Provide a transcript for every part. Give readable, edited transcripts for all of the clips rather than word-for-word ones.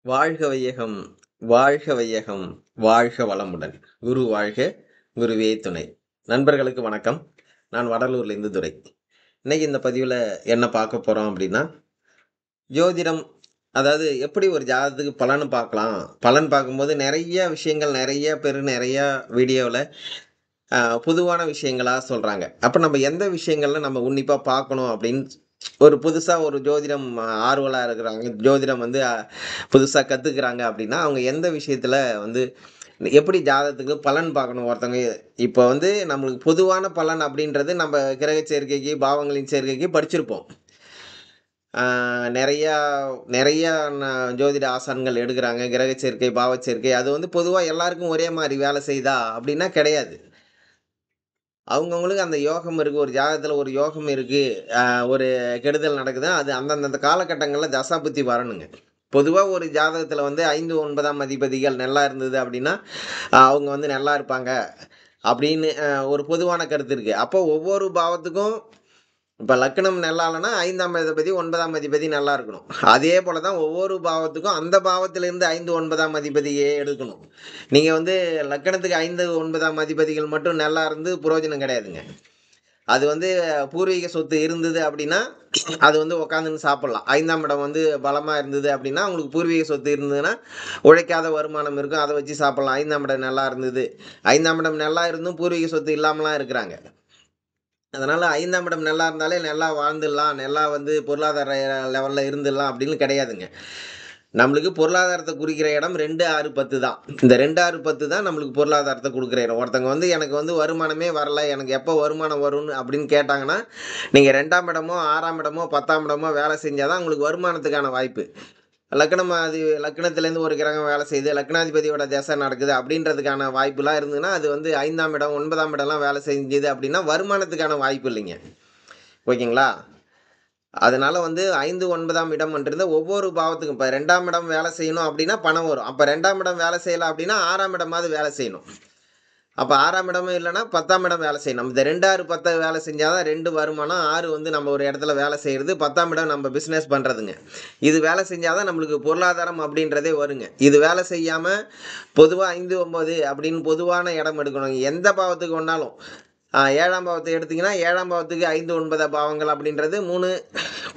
வாழ்க வையகம், வாழ்க வையகம், வாழ்க வளமுடன். குரு வாழ்க, குருவே துணை. நண்பர்களுக்கு வணக்கம். நான் வடலூர்லேருந்து துரை. இன்னைக்கு இந்த பதிவுல என்ன பார்க்க போறோம் அப்படின்னா, ஜோதிடம் அதாவது எப்படி ஒரு ஜாதகத்துக்கு பலன் பார்க்கலாம். பலன் பார்க்கும்போது நெறைய விஷயங்கள் நெறைய பேரு நெறைய வீடியோல பொதுவான விஷயங்களா சொல்றாங்க. அப்ப நம்ம எந்த விஷயங்கள்ல நம்ம உன்னிப்பா பார்க்கணும் அப்படின்னு ஒரு புதுசா ஒரு ஜோதிடம் ஆர்வலா இருக்கிறாங்க. ஜோதிடம் வந்து புதுசா கத்துக்கிறாங்க அப்படின்னா, அவங்க எந்த விஷயத்துல வந்து எப்படி ஜாதகத்துக்கு பலன் பார்க்கணும் ஒருத்தவங்க இப்ப வந்து நம்மளுக்கு பொதுவான பலன் அப்படின்றது நம்ம கிரக சேர்க்கைக்கு, பாவங்களின் சேர்க்கைக்கு படிச்சிருப்போம். ஆ நெறையா நெறைய ந ஜோதிட ஆசான்கள் எடுக்குறாங்க. கிரக சேர்க்கை, பாவ சேர்க்கை அது வந்து பொதுவா எல்லாருக்கும் ஒரே மாரி வேலை செய்யுதா? அப்படின்னா கிடையாது. அவங்கவங்களுக்கு அந்த யோகம் இருக்கு. ஒரு ஜாதகத்துல ஒரு யோகம் இருக்கு. அ ஒரு கெடுதல் நடக்குதுன்னா, அது அந்தந்த காலகட்டங்கள்ல தசாபுத்தி வரணுங்க. பொதுவா ஒரு ஜாதகத்துல வந்து 5, 9ஆம் அதிபதிகள் நல்லா இருந்தது அப்படின்னா, அவங்க வந்து நல்லா இருப்பாங்க. அப்படின்னு ஒரு பொதுவான கருத்து இருக்கு. அப்போ ஒவ்வொரு பாவத்துக்கும் இப்ப லக்னம் நல்லா இல்லன்னா 5ஆம் அதிபதி, 9ஆம் அதிபதி நல்லா இருக்கணும். அதே போல தான் ஒவ்வொரு பாவத்துக்கும் அந்த பாவத்திலிருந்து 5, 9ஆம் அதிபதியே எடுக்கணும். நீங்க வந்து லக்கணத்துக்கு 5, 9ஆம் அதிபதிகள் மட்டும் நல்லா இருந்து பிரயோஜனம் கிடையாதுங்க. அது வந்து பூர்வீக சொத்து இருந்தது அப்படின்னா, அது வந்து உட்காந்துன்னு சாப்பிடலாம். 5ஆம் இடம் வந்து பலமா இருந்தது அப்படின்னா, உங்களுக்கு பூர்வீக சொத்து இருந்ததுன்னா, உழைக்காத வருமானம் இருக்கும். அத வச்சு சாப்பிடலாம். 5ஆம் இடம் நல்லா இருந்தது. 5ஆம் இடம் நல்லா இருந்தும் பூர்வீக சொத்து இல்லாமலாம் இருக்கிறாங்க. அதனால 5ஆம் இடம் நல்லா இருந்தாலே நல்லா வாழ்ந்துடலாம். நல்லா வந்து பொருளாதார லெவல்ல இருந்துடலாம் அப்படின்னு கிடையாதுங்க. நம்மளுக்கு பொருளாதாரத்த குறிக்கிற இடம் 2, 6, 10 தான். இந்த 2, 6, 10 தான் நம்மளுக்கு பொருளாதாரத்த குடுக்குற இடம். ஒருத்தங்க வந்து எனக்கு வந்து வருமானமே வரல. எனக்கு எப்போ வருமானம் வரும்னு அப்படின்னு கேட்டாங்கன்னா, நீங்க 2ஆம் இடமோ, 6ஆம் இடமோ, 10ஆம் இடமோ வேலை செஞ்சா தான் உங்களுக்கு வருமானத்துக்கான வாய்ப்பு. லக்னத்திலேருந்து ஒரு கிரகம் வேலை செய்யுது. லக்னாதிபதியோட திசை நடக்குது அப்படின்றதுக்கான வாய்ப்புலாம் இருந்ததுன்னா, அது வந்து 5ஆம் இடம், 9ஆம் இடம்லாம் வேலை செஞ்சது அப்படின்னா, வருமானத்துக்கான வாய்ப்பு இல்லைங்க. ஓகேங்களா? அதனால வந்து 5, 9ஆம் இடம்ன்றது ஒவ்வொரு பாவத்துக்கும் இப்ப 2ஆம் இடம் வேலை செய்யணும் அப்படின்னா பணம் வரும். அப்ப 2ஆம் இடம் வேலை செய்யல அப்படின்னா 6ஆம் இடமாவது வேலை செய்யணும். அப்ப 6ஆம் இடமும் இல்லன்னா 10ஆம் இடம் வேலை செய்யணும். இந்த 2, 6, 10 வேலை செஞ்சா தான் 2 வருமானம். 6 வந்து நம்ம ஒரு இடத்துல வேலை செய்றது. 10ஆம் இடம் நம்ம பிசினஸ் பண்றதுங்க. இது வேலை செஞ்சா தான் நம்மளுக்கு பொருளாதாரம் அப்படின்றதே வருங்க. இது வேலை செய்யாம பொதுவா 5, 9 அப்படின்னு பொதுவான இடம் எடுக்கணும். எந்த பாவத்துக்கு வேணாலும். 7ஆம் பாவத்த எடுத்தீங்கன்னா, 7ஆம் பாவத்துக்கு 5, 9 பாவங்கள் அப்படின்றது 3,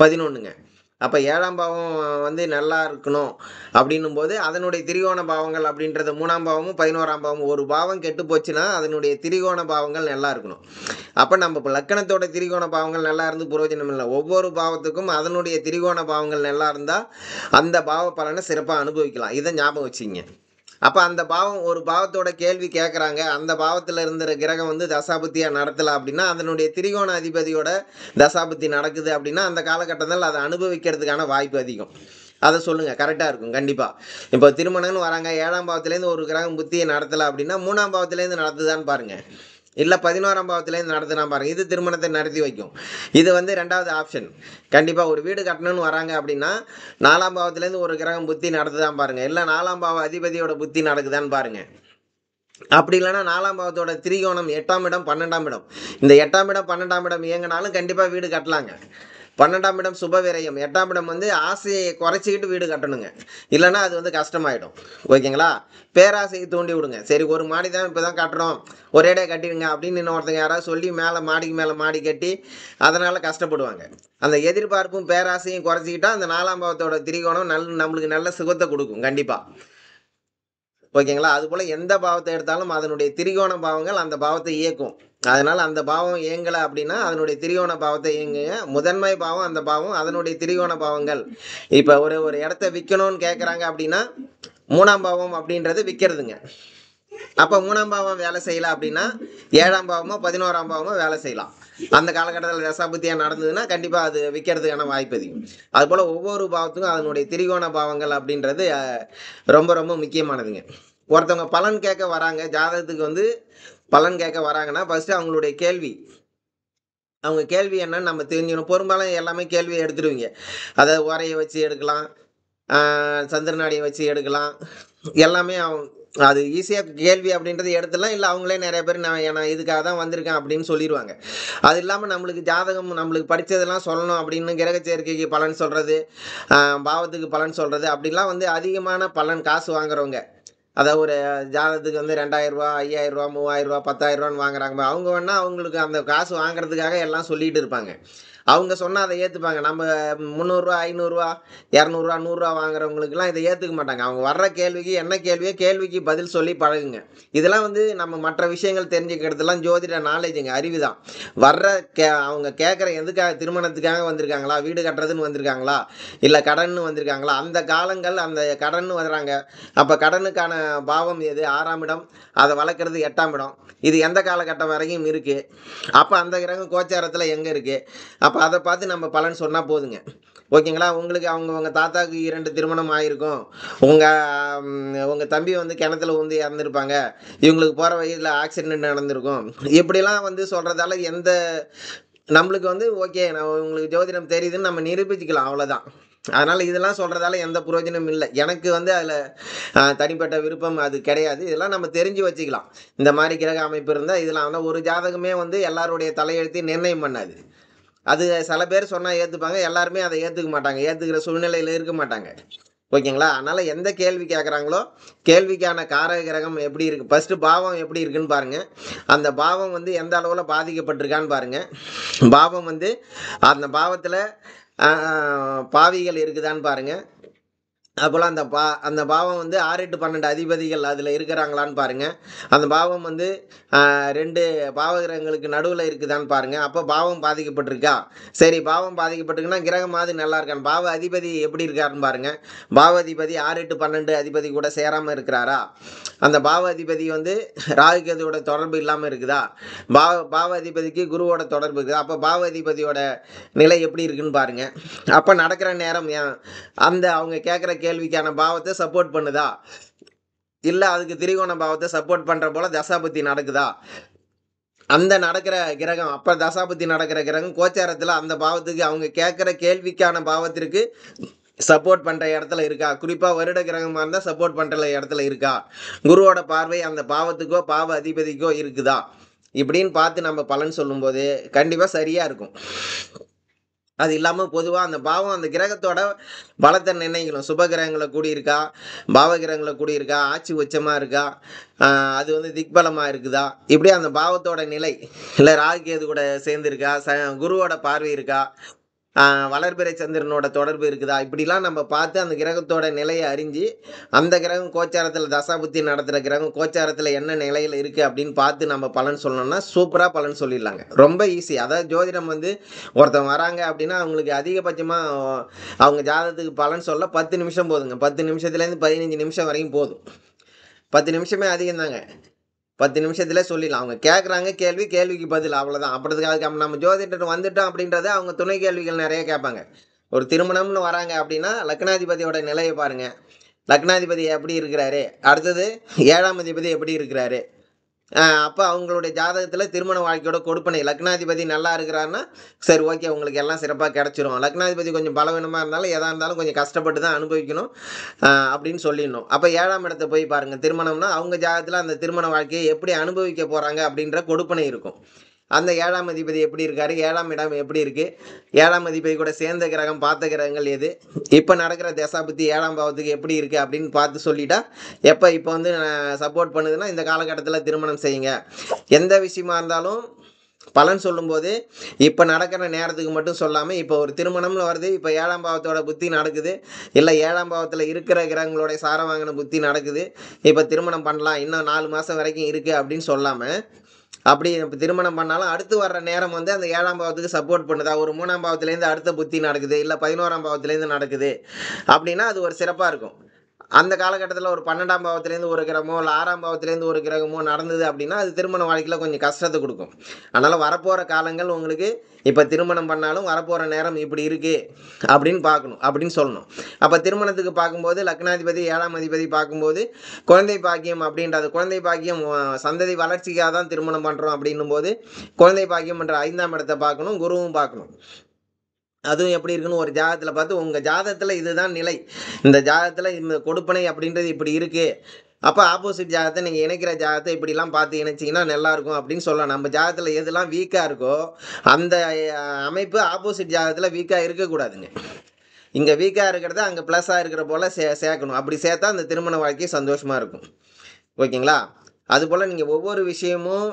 11ங்க. அப்ப 7ஆம் பாவம் வந்து நல்லா இருக்கணும் அப்படின்னும்போது, அதனுடைய திரிகோண பாவங்கள் அப்படின்றது 3ஆம் பாவமும், 11ஆம் பாவமும் ஒரு பாவம் கெட்டு போச்சுன்னா, அதனுடைய திரிகோண பாவங்கள் நல்லா இருக்கணும். அப்ப நம்ம இப்ப லக்கணத்தோட திரிகோண பாவங்கள் நல்லா இருந்து பிரயோஜனம் இல்ல. ஒவ்வொரு பாவத்துக்கும் அதனுடைய திரிகோண பாவங்கள் நல்லா இருந்தா, அந்த பாவ பலன சிறப்பா அனுபவிக்கலாம். இத ஞாபகம் வச்சுக்கங்க. அப்ப அந்த பாவம் ஒரு பாவத்தோட கேள்வி கேட்கறாங்க. அந்த பாவத்துல இருந்த கிரகம் வந்து தசாபுத்தியா நடத்தல அப்படின்னா, அதனுடைய திரிகோண அதிபதியோட தசாபுத்தி நடக்குது அப்படின்னா, அந்த காலகட்டத்தில அத அனுபவிக்கிறதுக்கான வாய்ப்பு அதிகம். அத சொல்லுங்க. கரெக்ட்டா இருக்கும். கண்டிப்பா. இப்போ திருமணம்னு வராங்க. 7ஆம் பாவத்திலேருந்து ஒரு கிரகம் புத்திய நடத்தல அப்படின்னா, 3ஆம் பாவத்திலேருந்து நடத்துதான்னு பாருங்க. இல்ல 11ஆம் பாவத்திலேருந்து நடத்துனா பாருங்க. இது திருமணத்தை நடத்தி வைக்கும். இது வந்து 2வது ஆப்ஷன். கண்டிப்பா ஒரு வீடு கட்டணும்னு வராங்க அப்படின்னா, 4ஆம் பாவத்திலேருந்து ஒரு கிரகம் புத்தி நடத்துதான்னு பாருங்க. இல்ல 4ஆம் பாவ அதிபதியோட புத்தி நடக்குதான்னு பாருங்க. அப்படி இல்லன்னா 4ஆம் பாவத்தோட திரிகோணம் 8ஆம் இடம், 12ஆம் இடம். இந்த 8ஆம் இடம், 12ஆம் இடம் இயங்குனாலும் கண்டிப்பா வீடு கட்டலாங்க. 12ஆம் இடம் சுப விரயம். 8ஆம் இடம் வந்து ஆசைய குறைச்சுக்கிட்டு வீடு கட்டணுங்க. இல்லன்னா அது வந்து கஷ்டமாயிடும். ஓகேங்களா? பேராசைய தூண்டி விடுங்க. சரி ஒரு மாடி தான் இப்ப தான் கட்டுறோம். ஒரேடியா கட்டிடுங்க அப்படின்னு இன்னொருத்தங்க யாராவது சொல்லி மேல மாடிக்கு மேல மாடி கட்டி, அதனால கஷ்டப்படுவாங்க. அந்த எதிர்பார்ப்பும், பேராசையும் குறைச்சுக்கிட்டா, அந்த 4ஆம் பாவத்தோட திரிகோணம் நம்மளுக்கு நல்ல சுகத்த குடுக்கும். கண்டிப்பா. ஓகேங்களா? அதுபோல எந்த பாவத்த எடுத்தாலும் அதனுடைய திரிகோண பாவங்கள் அந்த பாவத்த இயக்கும். அதனால அந்த பாவம் இயங்கல அப்டின்னா, அதனுடைய திரிகோண பாவத்த இயங்குங்க. முதன்மை பாவம் அந்த பாவம். அதனுடைய திரிகோண பாவங்கள். இப்ப ஒரு ஒரு இடத்த விக்கணும்னு கேட்கறாங்க அப்டின்னா, 3ஆம் பாவம் அப்டின்றது விக்கிறதுங்க. அப்ப 3ஆம் பாவம் வேலை செய்யல அப்டின்னா, 7ஆம் பாவமோ, 11ஆம் பாவமோ வேலை செய்யலாம். அந்த காலகட்டத்தில தசாபுத்தியா நடந்ததுன்னா, கண்டிப்பா அது விக்கிறதுக்கான வாய்ப்பு அதிகம். அதுபோல ஒவ்வொரு பாவத்துக்கும் அதனுடைய திரிகோண பாவங்கள் அப்டின்றது ரொம்ப ரொம்ப முக்கியமானதுங்க. ஒருத்தவங்க பலன் கேட்க வராங்க. ஜாதகத்துக்கு வந்து பலன் கேட்க வராங்கன்னா, ஃபர்ஸ்ட்டு அவங்களுடைய கேள்வி. அவங்க கேள்வி என்னன்னு நம்ம தெரிஞ்சுக்கணும். பெரும்பாலும் எல்லாமே கேள்விய எடுத்துருவீங்க. அதாவது ஓரைய வச்சு எடுக்கலாம். ஆ சந்திரநாடிய வச்சு எடுக்கலாம். எல்லாமே அது ஈஸியாக கேள்வி அப்படின்றது எடுத்துடலாம். இல்லை அவங்களே நிறைய பேர் நான் இதுக்காக தான் வந்திருக்கேன் அப்படின்னு சொல்லிடுவாங்க. அது இல்லாமல் நம்மளுக்கு ஜாதகம் நம்மளுக்கு படித்ததெல்லாம் சொல்லணும் அப்படின்னு கிரக சேர்க்கைக்கு பலன் சொல்கிறது, பாவத்துக்கு பலன் சொல்கிறது அப்படிலாம் வந்து அதிகமான பலன் காசு வாங்குறவங்க. அதாவது ஒரு ஜாதகத்துக்கு வந்து ரூ. 2000 ரூ. 5000 ரூ. 3000 ரூ. 10,000 வாங்குறாங்க. அவங்க வேணா அவங்களுக்கு அந்த காசு வாங்குறதுக்காக எல்லாம் சொல்லிட்டு இருப்பாங்க. அவங்க சொன்னா அத ஏத்துப்பாங்க. நம்ம ரூ. 300 ரூ. 500 ரூ. 200 ரூ. 100 வாங்குறவங்களுக்கெல்லாம் இத ஏத்துக்க மாட்டாங்க. அவங்க வர்ற கேள்விக்கு என்ன கேள்வியோ கேள்விக்கு பதில் சொல்லி பழகுங்க. இதெல்லாம் வந்து நம்ம மற்ற விஷயங்கள் தெரிஞ்சுக்கிறதெல்லாம் ஜோதிட நாலேஜுங்க, அறிவுதான். வர்ற அவங்க கேட்குற எதுக்காக திருமணத்துக்காக வந்திருக்காங்களா? வீடு கட்டுறதுன்னு வந்திருக்காங்களா? இல்ல கடன்னு வந்திருக்காங்களா? அந்த காலங்கள் அந்த கடன்னு வர்றாங்க. அப்ப கடனுக்கான பாவம் எது? 6ஆம் இடம். அத வளர்க்கறது 8ஆம் இடம். இது எந்த காலகட்டம் வரைக்கும் இருக்கு? அப்ப அந்த கிரகம் கோச்சாரத்துல எங்க இருக்கு? அப்ப அத பார்த்து நம்ம பலன் சொன்னா போதுங்க. ஓகேங்களா? உங்களுக்கு உங்க தாத்தாவுக்கு 2 திருமணம் ஆயிருக்கும். உங்க உங்க தம்பி வந்து கிணத்துல விழுந்து இறந்திருப்பாங்க. இவங்களுக்கு போற வழியில ஆக்சிடென்ட் நடந்திருக்கும். இப்படிலாம் வந்து சொல்றதால நம்மளுக்கு வந்து ஓகே உங்களுக்கு ஜோதிடம் தெரியுதுன்னு நம்ம நிரூபிச்சுக்கலாம் அவ்வளோதான். அதனால இதெல்லாம் சொல்றதால எந்த பிரயோஜனமும் இல்ல. எனக்கு வந்து அதுல தனிப்பட்ட விருப்பம் அது கிடையாது. இதெல்லாம் நம்ம தெரிஞ்சு வச்சுக்கலாம். இந்த மாரி கிரக அமைப்பு இருந்தா இதெல்லாம் ஆனா ஒரு ஜாதகமே வந்து எல்லாருடைய தலையெழுத்தையும் நிர்ணயம் பண்ணாது. அது சில பேர் சொன்னா ஏத்துப்பாங்க. எல்லாருமே அத ஏத்துக்க மாட்டாங்க. ஏத்துக்கிற சூழ்நிலையில இருக்க மாட்டாங்க. ஓகேங்களா? அதனால எந்த கேள்வி கேட்கறாங்களோ, கேள்விக்கான காரக கிரகம் எப்படி இருக்கு? ஃபர்ஸ்ட்டு பாவம் எப்படி இருக்குன்னு பாருங்க. அந்த பாவம் வந்து எந்த அளவுல பாதிக்கப்பட்டிருக்கான்னு பாருங்க. பாவம் வந்து அந்த பாவத்துல அ பாவிகள் இருக்குதான்னு பாருங்க. அப்போல அந்த பாவம் வந்து 6, 8, 12 அதிபதிகள் அதில இருக்கிறாங்களான்னு பாருங்க. அந்த பாவம் வந்து 2 பாவகிரகங்களுக்கு நடுவுல இருக்குதான்னு பாருங்க. அப்போ பாவம் பாதிக்கப்பட்டிருக்கா? சரி பாவம் பாதிக்கப்பட்டிருக்குன்னா, கிரகமாவது நல்லா இருக்கான்னு பாவ அதிபதி எப்படி இருக்காருன்னு பாருங்க. பாவ அதிபதி 6, 8, 12 அதிபதி கூட சேராம இருக்கிறாரா? அந்த பாவ அதிபதி வந்து ராகு கேதுவோட தொடர்பு இல்லாம இருக்குதா? பாவ அதிபதிக்கு குருவோட தொடர்பு இருக்குதா? அப்ப பாவ அதிபதியோட நிலை எப்படி இருக்குன்னு பாருங்க. அப்ப நடக்கிற நேரம் அவங்க கேட்கிற கேள்விக்கான பாவத்த சப்போர்ட் பண்ணுதா? இல்ல அதுக்கு திரிகோண பாவத்த சப்போர்ட் பண்ற போல தசாபுத்தி நடக்குதா? அந்த நடக்கிற கிரகம் அப்ப தசாபுத்தி நடக்கிற கிரகம் கோச்சாரத்துல அந்த பாவத்துக்கு அவங்க கேட்கிற கேள்விக்கான பாவத்திற்கு சப்போர்ட் பண்ற இடத்துல இருக்கா? குறிப்பா வருட கிரகமா இருந்தா சப்போர்ட் பண்ற இடத்துல இருக்கா? குருவோட பார்வை அந்த பாவத்துக்கோ, பாவ அதிபதிக்கோ இருக்குதா? இப்படின்னு பார்த்து நம்ம பலன் சொல்லும்போது, கண்டிப்பா சரியா இருக்கும். அது இல்லாம பொதுவா அந்த பாவம் அந்த கிரகத்தோட பலத்த நிர்ணயிக்கணும். சுப கிரகங்கள கூடியிருக்கா? பாவ கிரகங்கள கூடியிருக்கா? ஆட்சி உச்சமா இருக்கா? அ அது வந்து திக்பலமா இருக்குதா? இப்படி அந்த பாவத்தோட நிலை. இல்ல ராகு கேது கூட சேர்ந்திருக்கா? குருவோட பார்வை இருக்கா? ஆ வளர்பிறை சந்திரனோட தொடர்பு இருக்குதா? இப்படிலாம் நம்ம பார்த்து அந்த கிரகத்தோட நிலைய அறிஞ்சு, அந்த கிரகம் கோச்சாரத்தில தசாபுத்தி நடத்துற கிரகம் கோச்சாரத்தில என்ன நிலையில இருக்கு அப்படின்னு பார்த்து நம்ம பலன் சொல்லணும்னா, சூப்பரா பலன் சொல்லிடலாங்க. ரொம்ப ஈஸி. அதாவது ஜோதிடம் வந்து ஒருத்தவங்க வராங்க அப்படின்னா, அவங்களுக்கு அதிகபட்சமா அவங்க ஜாதகத்துக்கு பலன் சொல்ல 10 நிமிஷம் போதுங்க. 10 நிமிஷத்துலேருந்து 15 நிமிஷம் வரைக்கும் போதும். 10 நிமிஷமே அதிகம் தாங்க. 10 நிமிஷத்திலே சொல்லிடலாம். அவங்க கேட்குறாங்க கேள்வி, கேள்விக்கு பதில் அவ்வளோதான். அதுக்கு நம்ம ஜோதிடர் வந்துட்டோம் அப்படின்றத அவங்க துணை கேள்விகள் நெறைய கேட்பாங்க. ஒரு திருமணம்னு வராங்க அப்படின்னா, லக்னாதிபதியோட நிலைய பாருங்க. லக்னாதிபதி எப்படி இருக்கிறாரு? அடுத்தது 7ஆம் அதிபதி எப்படி இருக்கிறாரு? அப்ப அவங்களுடைய ஜாதகத்தில திருமண வாழ்க்கையோட கொடுப்பனை லக்னாதிபதி நல்லா இருக்கிறார்ன்னா, சரி ஓகே உங்களுக்கு எல்லாம் சிறப்பா கிடைச்சிரும். லக்னாதிபதி கொஞ்சம் பலவீனமா இருந்தாலும், எதா இருந்தாலும் கொஞ்சம் கஷ்டப்பட்டு தான் அனுபவிக்கணும். அப்படின்னு சொல்லிடணும். அப்ப 7ஆம் இடத்த போய் பாருங்க. திருமணம்னா, அவங்க ஜாதகத்தில அந்த திருமண வாழ்க்கைய எப்படி அனுபவிக்க போறாங்க அப்படின்ற கொடுப்பனை இருக்கும். அந்த 7ஆம் அதிபதி எப்படி இருக்காரு? 7ஆம் இடம் எப்படி இருக்கு? 7ஆம் அதிபதி கூட சேர்ந்த கிரகம், பார்த்த கிரகங்கள் எது? இப்ப நடக்கிற தசாபுத்தி 7ஆம் பாவத்துக்கு எப்படி இருக்கு? அப்படின்னு பார்த்து சொல்லிட்டா, இப்ப வந்து சப்போர்ட் பண்ணுதுன்னா, இந்த காலகட்டத்தில திருமணம் செய்யுங்க. எந்த விஷயமா இருந்தாலும் பலன் சொல்லும்போது, இப்ப நடக்கிற நேரத்துக்கு மட்டும் சொல்லாம, இப்ப ஒரு திருமணம்னு வருது. இப்ப 7ஆம் பாவத்தோட புத்தி நடக்குது. இல்ல 7ஆம் பாவத்தில இருக்கிற கிரகங்களுடைய சாரம் வாங்கின புத்தி நடக்குது. இப்ப திருமணம் பண்ணலாம். இன்னும் 4 மாசம் வரைக்கும் இருக்கு அப்படின்னு சொல்லாம, அப்படி இப்ப திருமணம் பண்ணாலும் அடுத்து வர்ற நேரம் வந்து அந்த 7ஆம் பாவத்துக்கு சப்போர்ட் பண்ணுதா? ஒரு 3ஆம் பாவத்திலேருந்து அடுத்த புத்தி நடக்குது. இல்ல 11ஆம் பாவத்திலேருந்து நடக்குது. அப்படின்னா, அது ஒரு சிறப்பா இருக்கும். அந்த காலகட்டத்தில ஒரு 12ஆம் பாவத்திலேருந்து ஒரு கிரகமோ, இல்ல 6ஆம் பாவத்திலேருந்து ஒரு கிரகமோ நடந்தது அப்படின்னா, அது திருமண வாழ்க்கையில கொஞ்சம் கஷ்டத்த குடுக்கும். அதனால வரப்போற காலங்கள் உங்களுக்கு இப்ப திருமணம் பண்ணாலும் வரப்போற நேரம் இப்படி இருக்கு அப்படின்னு பார்க்கணும். அப்படின்னு சொல்லணும். அப்ப திருமணத்துக்கு பார்க்கும்போது லக்னாதிபதி 7ஆம் அதிபதி பார்க்கும்போது, குழந்தை பாக்கியம் அப்படின்றது குழந்தை பாக்கியம் சந்ததி வளர்ச்சிக்காக தான் திருமணம் பண்றோம் அப்படின்னும்போது, குழந்தை பாக்கியம் என்ற 5ஆம் இடத்த பார்க்கணும், குருவும் பார்க்கணும். அதுவும் எப்படி இருக்குன்னு ஒரு ஜாதகத்துல பார்த்து, உங்க ஜாதகத்துல இதுதான் நிலை. இந்த ஜாதகத்துல இந்த கொடுப்பனை அப்படின்றது இப்படி இருக்கு. அப்போ ஆப்போசிட் ஜாதகத்தை நீங்கள் இணைக்கிற ஜாதகத்தை இப்படிலாம் பார்த்து இணைச்சிங்கன்னா நல்லாயிருக்கும் அப்படின்னு சொல்லலாம். நம்ம ஜாதகத்தில் எதெல்லாம் வீக்காக இருக்கோ அந்த அமைப்பு ஆப்போசிட் ஜாதகத்தில் வீக்காக இருக்கக்கூடாதுங்க. இங்கே வீக்காக இருக்கிறத அங்கே ப்ளஸ்ஸாக இருக்கிற போல் சேர்க்கணும். அப்படி சேர்த்தா அந்த திருமண வாழ்க்கை சந்தோஷமாக இருக்கும். ஓகேங்களா? அதுபோல் நீங்கள் ஒவ்வொரு விஷயமும்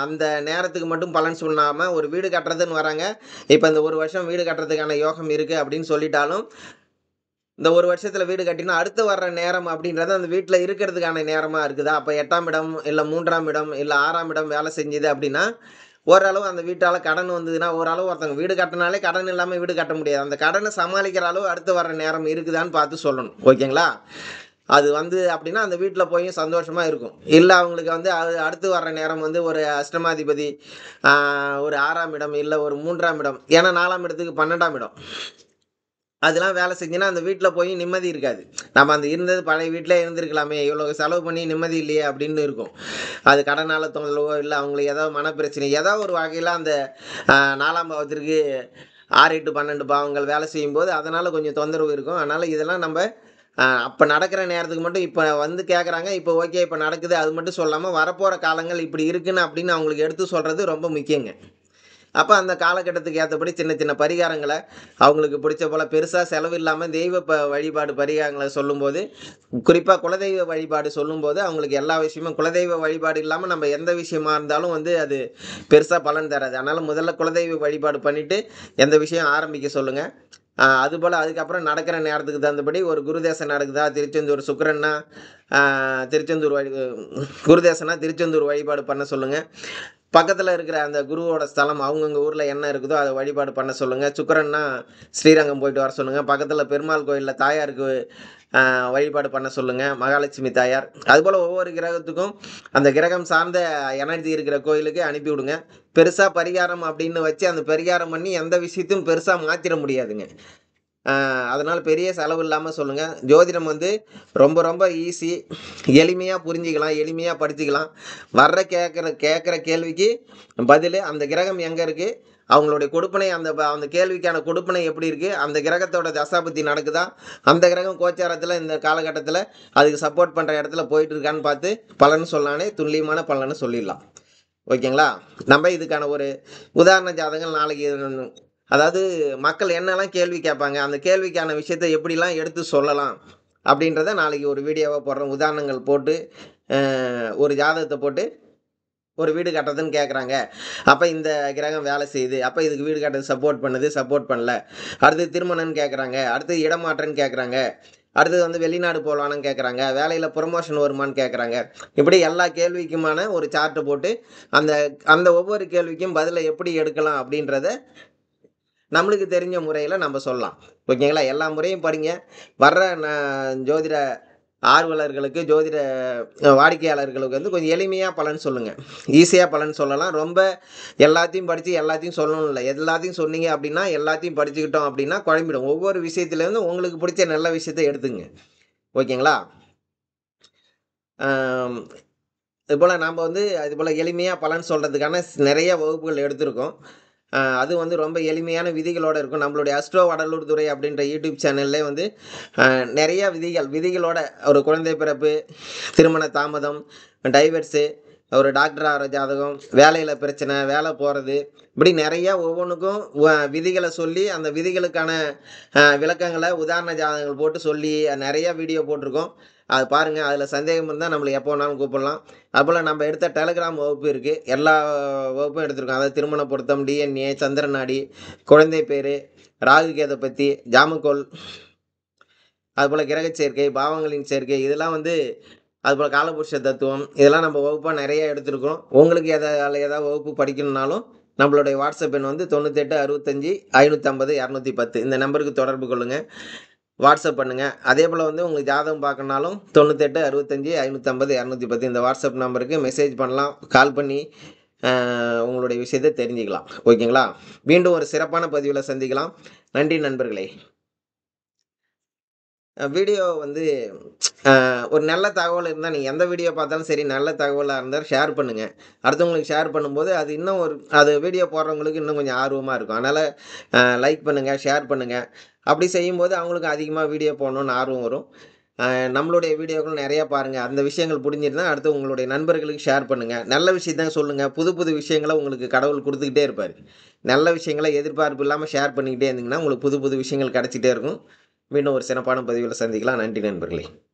அந்த நேரத்துக்கு மட்டும் பலன் சொல்லாமல் ஒரு வீடு கட்டுறதுன்னு வராங்க. இப்போ இந்த 1 வருஷம் வீடு கட்டுறதுக்கான யோகம் இருக்குது அப்படின்னு சொல்லிட்டாலும் இந்த 1 வருஷத்துல வீடு கட்டினா அடுத்து வர்ற நேரம் அப்படின்றது அந்த வீட்ல இருக்கிறதுக்கான நேரமா இருக்குதா? அப்ப 8ஆம் இடம், இல்ல 3ஆம் இடம், இல்ல 6ஆம் இடம் வேலை செஞ்சுது அப்படின்னா, ஓரளவு அந்த வீட்டால கடன் வந்ததுன்னா, ஓரளவு ஒருத்தவங்க வீடு கட்டுனாலே கடன் இல்லாம வீடு கட்ட முடியாது. அந்த கடன சமாளிக்கிற அளவு அடுத்து வர்ற நேரம் இருக்குதான்னு பார்த்து சொல்லணும். ஓகேங்களா? அது அப்படின்னா, அந்த வீட்ல போயும் சந்தோஷமா இருக்கும். இல்ல அவங்களுக்கு அது அடுத்து வர்ற நேரம் ஒரு அஷ்டமாதிபதி, ஆ ஒரு 6ஆம் இடம், இல்ல ஒரு 3ஆம் இடம். ஏன்னா 4ஆம் இடத்துக்கு 12ஆம் இடம். அதெல்லாம் வேலை செஞ்சுன்னா, அந்த வீட்ல போய் நிம்மதி இருக்காது. நம்ம அந்த இருந்தது பழைய வீட்லயே இருந்திருக்கலாமே! இவ்வளோ செலவு பண்ணி நிம்மதி இல்லையே! அப்படின்னு இருக்கும். அது கடனால தொந்தரவோ, இல்ல அவங்களுக்கு ஏதாவது மனப்பிரச்சனை, ஏதோ ஒரு வகையில அந்த 4ஆம் பாவத்திற்கு 6, 8, 12 பாவங்கள் வேலை செய்யும்போது, அதனால கொஞ்சம் தொந்தரவு இருக்கும். அதனால இதெல்லாம் நம்ப அப்ப நடக்கிற நேரத்துக்கு மட்டும் இப்ப கேட்கறாங்க. இப்ப ஓகே, இப்ப நடக்குது. அது மட்டும் சொல்லாம, வரப்போற காலங்கள் இப்படி இருக்குன்னு அப்படின்னு அவங்களுக்கு எடுத்து சொல்றது ரொம்ப முக்கியங்க. அப்ப அந்த காலகட்டத்துக்கு ஏத்தபடி சின்ன சின்ன பரிகாரங்கள அவங்களுக்கு பிடிச்ச போல பெருசா செலவு இல்லாம தெய்வ வழிபாடு பரிகாரங்கள சொல்லும்போது, குறிப்பா குலதெய்வ வழிபாடு சொல்லும்போது, அவங்களுக்கு எல்லா விஷயமும் குலதெய்வ வழிபாடு இல்லாம நம்ம எந்த விஷயமா இருந்தாலும் அது பெருசா பலன் தராது. அதனால முதல்ல குலதெய்வ வழிபாடு பண்ணிட்டு, எந்த விஷயம் ஆரம்பிக்க சொல்லுங்க. அதுபோல அதுக்கப்புறம் நடக்கிற நேரத்துக்கு தகுந்தபடி ஒரு குருதேசம் நடக்குதா, திருச்செந்தூர் சுக்கிரன்னா, ஆ திருச்செந்தூர் குருதேசம்னா திருச்செந்தூர் வழிபாடு பண்ண சொல்லுங்க. பக்கத்துல இருக்கிற அந்த குருவோட ஸ்தலம் அவங்கவங்க ஊர்ல என்ன இருக்குதோ அத வழிபாடு பண்ண சொல்லுங்க. சுக்கிரன்னா ஸ்ரீரங்கம் போயிட்டு வர சொல்லுங்க. பக்கத்துல பெருமாள் கோயில்ல தாயாருக்கு வழிபாடு பண்ண சொல்லுங்க. மகாலட்சுமி தாயார். அதுபோல ஒவ்வொரு கிரகத்துக்கும் அந்த கிரகம் சார்ந்த எனர்ஜி இருக்கிற கோயிலுக்கு அனுப்பி விடுங்க. பெருசா பரிகாரம் அப்படின்னு வச்சு அந்த பரிகாரம் பண்ணி எந்த விஷயத்தையும் பெருசா மாத்திட முடியாதுங்க. அ அதனால பெரிய செலவு இல்லாம சொல்லுங்க. ஜோதிடம் ரொம்ப ரொம்ப ஈஸி. எளிமையா புரிஞ்சுக்கலாம், எளிமையா படிச்சுக்கலாம். கேட்கிற கேள்விக்கு பதிலு அந்த கிரகம் எங்க இருக்கு? அவங்களுடைய கொடுப்பினை அந்த கேள்விக்கான கொடுப்பினை எப்படி இருக்கு? அந்த கிரகத்தோட தசாபுத்தி நடக்குதா? அந்த கிரகம் கோச்சாரத்துல இந்த காலகட்டத்துல அதுக்கு சப்போர்ட் பண்ற இடத்துல போயிட்டு இருக்கான்னு பார்த்து பலன் சொல்லானே துல்லியமான பலன சொல்லிடலாம். ஓகேங்களா? நம்ம இதுக்கான ஒரு உதாரண ஜாதகம் நாளைக்கு அதாவது மக்கள் என்னெல்லாம் கேள்வி கேட்பாங்க, அந்த கேள்விக்கான விஷயத்த எப்படிலாம் எடுத்து சொல்லலாம், அப்படின்றத நாளைக்கு ஒரு வீடியோவா போடுறேன். உதாரணங்கள் போட்டு, ஒரு ஜாதகத்த போட்டு, ஒரு வீடு கட்டுறதுன்னு கேட்குறாங்க. அப்ப இந்த கிரகம் வேலை செய்யுது. அப்ப இதுக்கு வீடு கட்டுறதுக்கு சப்போர்ட் பண்ணுது, சப்போர்ட் பண்ணல. அடுத்து திருமணம்னு கேட்குறாங்க. அடுத்து இடமாற்றம்ன்னு கேட்குறாங்க. அடுத்தது வெளிநாடு போலான்னு கேட்குறாங்க. வேலையில புரமோஷன் வருமான்னு கேட்குறாங்க. இப்படி எல்லா கேள்விக்குமான ஒரு சார்ட் போட்டு, அந்த அந்த ஒவ்வொரு கேள்விக்கும் பதில எப்படி எடுக்கலாம் அப்படின்றத நம்மளுக்கு தெரிஞ்ச முறையில நம்ம சொல்லலாம். ஓகேங்களா? எல்லா முறையும் படிங்க. வர்ற ஜோதிட ஆர்வலர்களுக்கு, ஜோதிட வாடிக்கையாளர்களுக்கு கொஞ்சம் எளிமையா பலன் சொல்லுங்க. ஈஸியா பலன் சொல்லலாம். ரொம்ப எல்லாத்தையும் படிச்சு எல்லாத்தையும் சொல்லணும்னு இல்ல. எல்லாத்தையும் சொன்னீங்க அப்படின்னா, எல்லாத்தையும் படிச்சுக்கிட்டோம் அப்படின்னா குழம்பிடும். ஒவ்வொரு விஷயத்திலேருந்து உங்களுக்கு பிடிச்ச நல்ல விஷயத்த எடுத்துக்கங்க. ஓகேங்களா? ஆம். இதுபோல நாம அதுபோல எளிமையா பலன் சொல்றதுக்கான நெறைய வகுப்புகள் எடுத்திருக்கோம். அது ரொம்ப எளிமையான விதிகளோட இருக்கும். நம்மளுடைய அஸ்ட்ரோ வடலூர் துரை அப்படின்ற யூடியூப் சேனல்லே அ நெறைய விதிகளோட ஒரு குழந்தை பிறப்பு, திருமண தாமதம், டைவர்ஸு, ஒரு டாக்டர் ஆகுற ஜாதகம், வேலையில பிரச்சனை, வேலை போறது, இப்படி நெறைய ஒவ்வொன்னுக்கும் விதிகள சொல்லி, அந்த விதிகளுக்கான விளக்கங்கள உதாரண ஜாதகங்கள் போட்டு சொல்லி நெறைய வீடியோ போட்டிருக்கோம். அத பாருங்க. அதுல சந்தேகம் இருந்தா நம்மள எப்போ வேணாலும் கூப்பிடலாம். அதுபோல நம்ம எடுத்த டெலகிராம் வகுப்பு இருக்கு. எல்லா வகுப்பும் எடுத்திருக்கோம். அதாவது திருமண பொருத்தம், டிஎன்ஏ, சந்திர நாடி, குழந்தை பேரு, ராகு கேது பத்தி, ஜாமக்கோல், அதுபோல கிரக சேர்க்கை, பாவங்களின் சேர்க்கை, இதெல்லாம் அதுபோல காலபுருஷ தத்துவம், இதெல்லாம் நம்ம வகுப்பா நெறைய எடுத்திருக்கிறோம். உங்களுக்கு அதுல ஏதாவது வகுப்பு படிக்கணும்னாலும், நம்மளுடைய வாட்ஸ்அப் எண் 98 65 550 210 இந்த நம்பருக்கு தொடர்பு கொள்ளுங்க. வாட்ஸ்அப் பண்ணுங்க. அதேபோல உங்களுக்கு ஜாதகம் பார்க்கணும்னாலும் 98 65 550 210 இந்த வாட்ஸ்அப் நம்பருக்கு மெசேஜ் பண்ணலாம். கால் பண்ணி உங்களுடைய விஷயத்த தெரிஞ்சுக்கலாம். ஓகேங்களா? மீண்டும் ஒரு சிறப்பான பதிவுல சந்திக்கலாம். நன்றி நண்பர்களே! வீடியோ ஒரு நல்ல தகவல் இருந்தா நீங்க எந்த வீடியோ பார்த்தாலும் சரி, நல்ல தகவலா இருந்தா ஷேர் பண்ணுங்க. அடுத்தவங்களுக்கு ஷேர் பண்ணும்போது, அது இன்னும் அது வீடியோ போடுறவங்களுக்கு இன்னும் கொஞ்சம் ஆர்வமா இருக்கும். அதனால லைக் பண்ணுங்க, ஷேர் பண்ணுங்க. அப்படி செய்யும்போது அவங்களுக்கு அதிகமா வீடியோ போடணும்னு ஆர்வம் வரும். நம்மளுடைய வீடியோக்கள் நிறையா பாருங்கள். அந்த விஷயங்கள் புரிஞ்சிருந்தா அடுத்து உங்களுடைய நண்பர்களுக்கு ஷேர் பண்ணுங்கள். நல்ல விஷயத்த சொல்லுங்கள். புது புது விஷயங்கள உங்களுக்கு கடவுள் குடுத்துக்கிட்டே இருப்பாரு. நல்ல விஷயங்கள எதிர்பார்ப்பு இல்லாம ஷேர் பண்ணிக்கிட்டே இருந்தீங்கன்னா, உங்களுக்கு புது புது விஷயங்கள் கிடைச்சிட்டே இருக்கும். மீண்டும் ஒரு சிறப்பான பதிவுல சந்திக்கலாம். நன்றி நண்பர்களே.